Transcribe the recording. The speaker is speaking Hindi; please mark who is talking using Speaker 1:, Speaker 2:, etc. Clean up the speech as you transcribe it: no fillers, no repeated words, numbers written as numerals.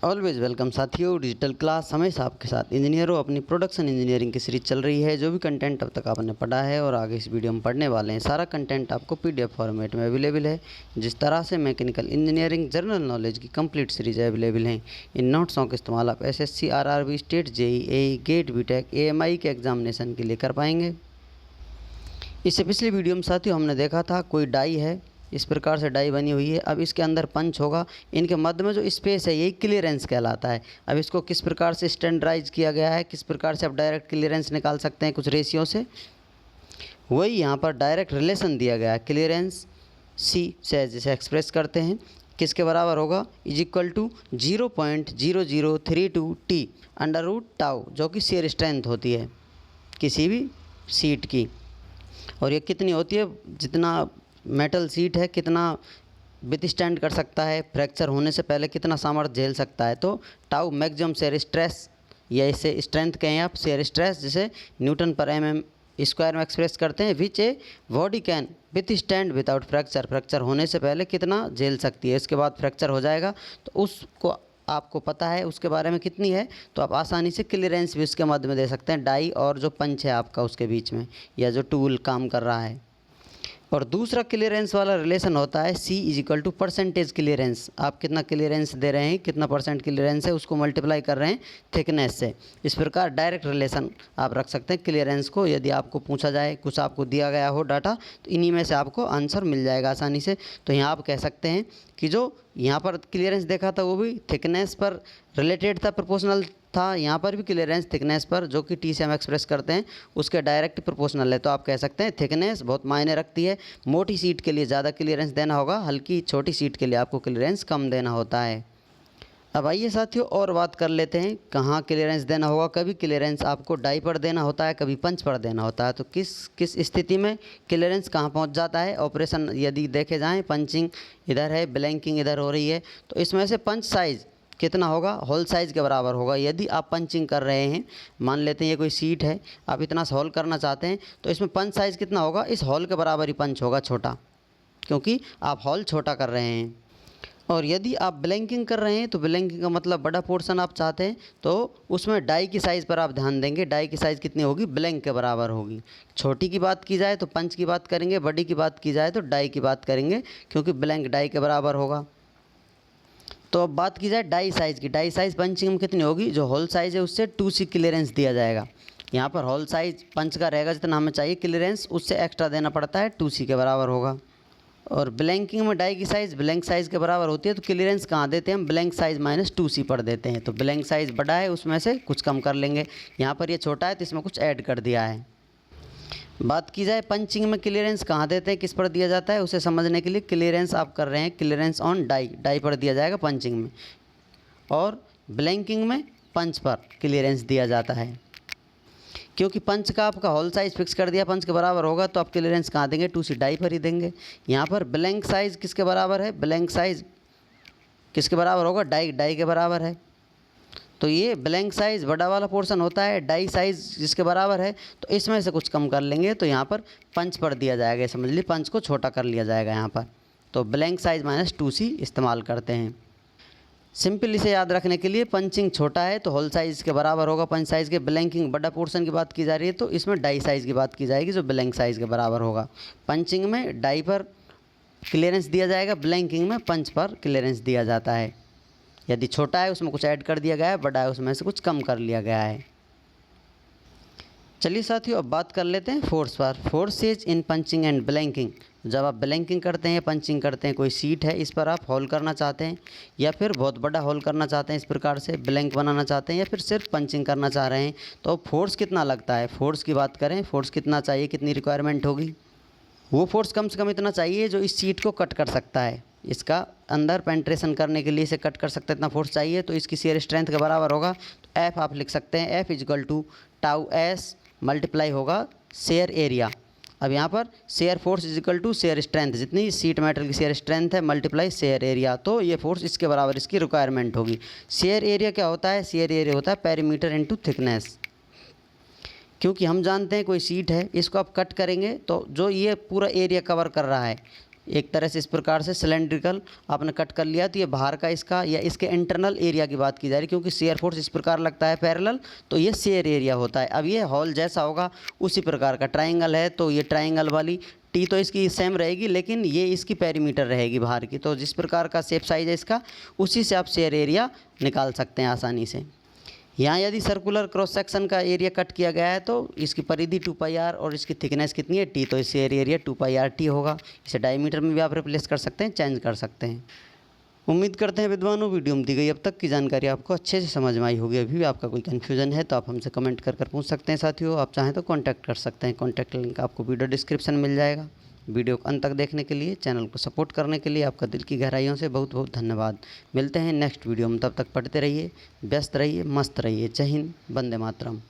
Speaker 1: ऑलवेज वेलकम साथियों। डिजिटल क्लास हमेशा आपके साथ। इंजीनियरों, अपनी प्रोडक्शन इंजीनियरिंग की सीरीज चल रही है। जो भी कंटेंट अब तक आपने पढ़ा है और आगे इस वीडियो में पढ़ने वाले हैं, सारा कंटेंट आपको पीडीएफ फॉर्मेट में अवेलेबल है। जिस तरह से मैकेनिकल इंजीनियरिंग जनरल नॉलेज की कंप्लीट सीरीज अवेलेबल हैं, इन नोट्सों का इस्तेमाल आप SSC, RRB, state, JEE, GATE, BTech, AMI के एग्जामिनेशन के लिए कर पाएंगे। इससे पिछली वीडियो में साथियों हमने देखा था कोई डाई है, इस प्रकार से डाई बनी हुई है। अब इसके अंदर पंच होगा, इनके मध्य में जो स्पेस है यही क्लियरेंस कहलाता है। अब इसको किस प्रकार से स्टैंडर्डाइज किया गया है, किस प्रकार से आप डायरेक्ट क्लियरेंस निकाल सकते हैं कुछ रेशियो से, वही यहाँ पर डायरेक्ट रिलेशन दिया गया है। क्लियरेंस सी से जिसे एक्सप्रेस करते हैं, किसके बराबर होगा, is equal to 0.0032 T under root tau, जो कि शेयर स्ट्रेंथ होती है किसी भी सीट की। और ये कितनी होती है, जितना मेटल सीट है कितना विथस्टैंड कर सकता है, फ्रैक्चर होने से पहले कितना सामर्थ्य झेल सकता है। तो टाउ मैक्सिमम शेयर स्ट्रेस, या इसे स्ट्रेंथ कहें आप, शेयर स्ट्रेस, जिसे न्यूटन पर एमएम स्क्वायर में एक्सप्रेस करते हैं। Which a body can withstand without fracture, fracture होने से पहले कितना झेल सकती है। इसके बाद फ्रैक्चर हो जाएगा तो उसको आपको पता है उसके बारे में कितनी है, तो आप आसानी से क्लियरेंस भी उसके मध्य में दे सकते हैं, डाई और जो पंच है आपका उसके बीच में, या जो टूल काम कर रहा है। और दूसरा क्लियरेंस वाला रिलेशन होता है C is equal to percentage clearance. आप कितना क्लियरेंस दे रहे हैं, कितना परसेंट क्लियरेंस है, उसको मल्टीप्लाई कर रहे हैं थिकनेस से। इस प्रकार डायरेक्ट रिलेशन आप रख सकते हैं क्लियरेंस को। यदि आपको पूछा जाए, कुछ आपको दिया गया हो डाटा, तो इन्हीं में से आपको आंसर मिल जाएगा आसानी से। तो यहाँ आप कह सकते हैं कि जो यहाँ पर क्लियरेंस देखा था वो भी थिकनेस पर रिलेटेड था, प्रोपोर्शनल था। यहाँ पर भी क्लियरेंस थिकनेस पर, जो कि टी से हम एक्सप्रेस करते हैं, उसके डायरेक्ट प्रोपोर्शनल है। तो आप कह सकते हैं थिकनेस बहुत मायने रखती है। मोटी सीट के लिए ज़्यादा क्लियरेंस देना होगा, हल्की छोटी सीट के लिए आपको क्लियरेंस कम देना होता है। अब आइए साथियों और बात कर लेते हैं कहाँ क्लियरेंस देना होगा। कभी क्लियरेंस आपको डाई पर देना होता है, कभी पंच पर देना होता है। तो किस किस स्थिति में क्लियरेंस कहाँ पहुँच जाता है। ऑपरेशन यदि देखे जाएँ, पंचिंग इधर है, ब्लैंकिंग इधर हो रही है, तो इसमें से पंच साइज़ कितना होगा, होल साइज़ के बराबर होगा। यदि आप पंचिंग कर रहे हैं, मान लेते हैं ये कोई सीट है, आप इतना सा होल करना चाहते हैं, तो इसमें पंच साइज़ कितना होगा, इस होल के बराबर ही पंच होगा, छोटा, क्योंकि आप होल छोटा कर रहे हैं। और यदि आप ब्लैंकिंग कर रहे हैं, तो ब्लैंकिंग का मतलब बड़ा पोर्शन आप चाहते हैं, तो उसमें डाई की साइज़ पर आप ध्यान देंगे। डाई की साइज़ कितनी होगी, ब्लैंक के बराबर होगी। छोटी की बात की जाए तो पंच की बात करेंगे, बड़ी की बात की जाए तो डाई की बात करेंगे, क्योंकि ब्लैंक डाई के बराबर होगा। तो अब बात की जाए डाई साइज़ की। डाई साइज़ पंचिंग में कितनी होगी, जो होल साइज़ है उससे 2C क्लियरेंस दिया जाएगा। यहाँ पर होल साइज़ पंच का रहेगा, जितना हमें चाहिए क्लियरेंस, उससे एक्स्ट्रा देना पड़ता है, 2C के बराबर होगा। और ब्लैंकिंग में डाई की साइज़ ब्लैंक साइज़ के बराबर होती है, तो क्लियरेंस कहाँ देते हैं हम, ब्लैंक साइज़ माइनस 2C पर देते हैं। तो ब्लैंक साइज़ बड़ा है, उसमें से कुछ कम कर लेंगे। यहाँ पर ये छोटा है तो इसमें कुछ ऐड कर दिया है। बात की जाए पंचिंग में क्लियरेंस कहाँ देते हैं, किस पर दिया जाता है, उसे समझने के लिए क्लियरेंस आप कर रहे हैं, क्लियरेंस ऑन डाई, डाई पर दिया जाएगा पंचिंग में। और ब्लैंकिंग में पंच पर क्लियरेंस दिया जाता है। क्योंकि पंच का आपका होल साइज़ फिक्स कर दिया, पंच के बराबर होगा, तो आप क्लियरेंस कहाँ देंगे, 2C डाई पर ही देंगे। यहाँ पर ब्लैंक साइज़ किसके बराबर है, ब्लैंक साइज़ किसके बराबर होगा, डाई, डाई के बराबर है। तो ये ब्लैंक साइज़ बड़ा वाला पोर्शन होता है, डाई साइज़ जिसके बराबर है, तो इसमें से कुछ कम कर लेंगे, तो यहाँ पर पंच पर दिया जाएगा। समझ लीजिए पंच को छोटा कर लिया जाएगा यहाँ पर। तो ब्लैंक साइज़ माइनस 2C इस्तेमाल करते हैं। सिंपल इसे याद रखने के लिए, पंचिंग छोटा है तो होल साइज़ के बराबर होगा पंच साइज़ के। ब्लैंकिंग बड़ा पोर्शन की बात की जा रही है, तो इसमें डाई साइज़ की बात की जाएगी, जो ब्लैंक साइज़ के बराबर होगा। पंचिंग में डाई पर क्लियरेंस दिया जाएगा, ब्लैंकिंग में पंच पर क्लियरेंस दिया जाता है। यदि छोटा है उसमें कुछ ऐड कर दिया गया है, बड़ा है उसमें से कुछ कम कर लिया गया है। चलिए साथियों अब बात कर लेते हैं फोर्स पर। Forces in punching and blanking. जब आप ब्लैंकिंग करते हैं या पंचिंग करते हैं, कोई सीट है, इस पर आप होल करना चाहते हैं, या फिर बहुत बड़ा होल करना चाहते हैं, इस प्रकार से ब्लैंक बनाना चाहते हैं, या फिर सिर्फ पंचिंग करना चाह रहे हैं, तो फोर्स कितना लगता है। फोर्स की बात करें, फोर्स कितना चाहिए, कितनी रिक्वायरमेंट होगी, वो फोर्स कम से कम इतना चाहिए जो इस सीट को कट कर सकता है, इसका अंदर पेंट्रेशन करने के लिए इसे कट कर सकता है, इतना फोर्स चाहिए। तो इसकी शेयर स्ट्रेंथ के बराबर होगा। तो F आप लिख सकते हैं, F equal to tau S multiply होगा शेयर एरिया। अब यहाँ पर shear force equal to shear strength, जितनी सीट मेटल की शेयर स्ट्रेंथ है मल्टीप्लाई शेयर एरिया, तो ये फोर्स इसके बराबर इसकी रिक्वायरमेंट होगी। शेयर एरिया क्या होता है, शेयर एरिया होता है पेरीमीटर इनटू थिकनेस। क्योंकि हम जानते हैं कोई सीट है, इसको आप कट करेंगे तो जो ये पूरा एरिया कवर कर रहा है, एक तरह से इस प्रकार से सिलेंड्रिकल आपने कट कर लिया, तो ये बाहर का इसका या इसके इंटरनल एरिया की बात की जा रही है, क्योंकि शेयर फोर्स इस प्रकार लगता है पैरेलल, तो ये शेयर एरिया होता है। अब ये हॉल जैसा होगा उसी प्रकार का, ट्राइंगल है तो ये ट्राइंगल वाली टी तो इसकी सेम रहेगी, लेकिन ये इसकी पेरीमीटर रहेगी बाहर की। तो जिस प्रकार का शेप साइज है इसका, उसी से आप शेयर एरिया निकाल सकते हैं आसानी से। यहाँ यदि सर्कुलर क्रॉस सेक्शन का एरिया कट किया गया है तो इसकी परिधि 2πr और इसकी थिकनेस कितनी है, t, तो इस शेयर एरिया 2πrt होगा। इसे डायमीटर में भी आप रिप्लेस कर सकते हैं, चेंज कर सकते हैं। उम्मीद करते हैं विद्वानों, वीडियो में दी गई अब तक की जानकारी आपको अच्छे से समझ में आई होगी। अभी भी आपका कोई कन्फ्यूज़न है तो आप हमसे कमेंट कर पूछ सकते हैं। साथियों, आप चाहें तो कॉन्टैक्ट कर सकते हैं, कॉन्टैक्ट लिंक आपको वीडियो डिस्क्रिप्शन में मिल जाएगा। वीडियो को अंत तक देखने के लिए, चैनल को सपोर्ट करने के लिए आपका दिल की गहराइयों से बहुत बहुत धन्यवाद। मिलते हैं नेक्स्ट वीडियो में, तब तक पढ़ते रहिए, व्यस्त रहिए, मस्त रहिए। जय हिंद, वंदे मातरम।